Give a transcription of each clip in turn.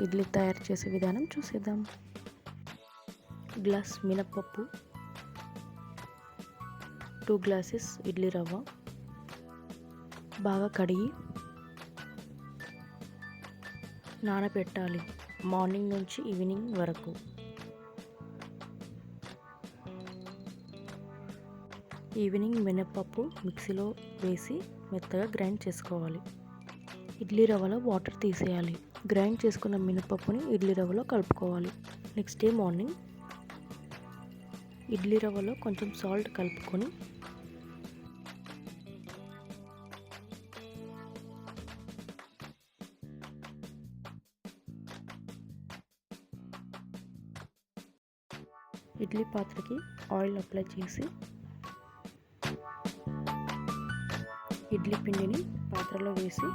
ఇడ్లీ తయారు చేసే విధానం చూసేద్దాం. గ్లాస్ మినప్పప్పు, 2 గ్లాసెస్ ఇడ్లీ రవ్వ బాగా కడిగి నానబెట్టాలి మార్నింగ్ నుంచి ఈవినింగ్ వరకు. ఈవినింగ్ మినప్పప్పు మిక్సీలో వేసి మెత్తగా గ్రైండ్ చేసుకోవాలి. ఇడ్లీ రవ్వలో వాటర్ తీసేయాలి. గ్రైండ్ చేసుకున్న మినపప్పుని ఇడ్లీ రవ్వలో కలుపుకోవాలి. నెక్స్ట్ డే మార్నింగ్ ఇడ్లీ రవ్వలో కొంచెం సాల్ట్ కలుపుకొని ఇడ్లీ పాత్రకి ఆయిల్ అప్లై చేసి ఇడ్లీ పిండిని పాత్రలో వేసి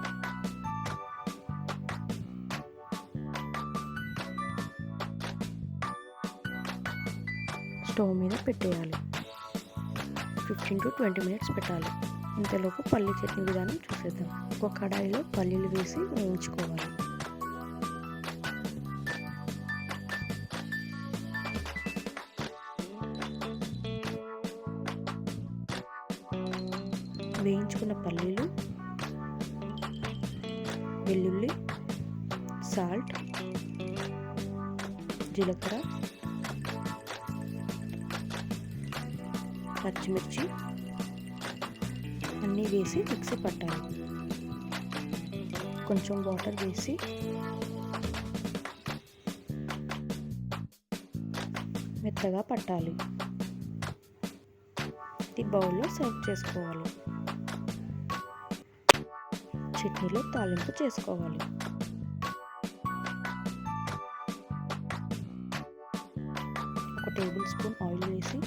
స్టవ్ మీద పెట్టేయాలి. 15 to 20 మినిట్స్ పెట్టాలి. ఇంతలోపు పల్లీ చట్నీ విధానం చూసేద్దాం. ఒక కడాయిలో పల్లీలు వేసి వేయించుకోవాలి. వేయించుకున్న పల్లీలు, వెల్లుల్లి, సాల్ట్, జీలకర్ర, పచ్చిమిర్చి అన్నీ వేసి మిక్సీ పట్టాలి. కొంచెం వాటర్ వేసి మెత్తగా పట్టాలి. ఇది బౌల్లో సర్వ్ చేసుకోవాలి. చట్నీలో తాలింపు చేసుకోవాలి. ఒక టేబుల్ స్పూన్ ఆయిల్ వేసి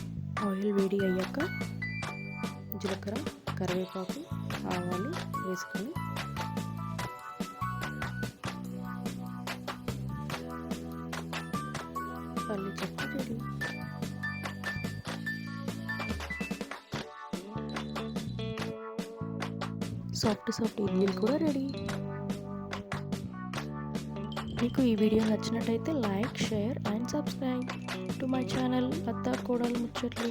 ఆయిల్ వేడి అయ్యాక జీలకర్ర, కరివేపాకు, ఆవాలు వేసుకొని పల్లి చట్నీ రెడీ. సాఫ్ట్ ఇడ్లీలు కూడా రెడీ. మీకు ఈ వీడియో నచ్చినట్టయితే like, share and subscribe to my channel అత్త కోడలు ముచ్చట్లు.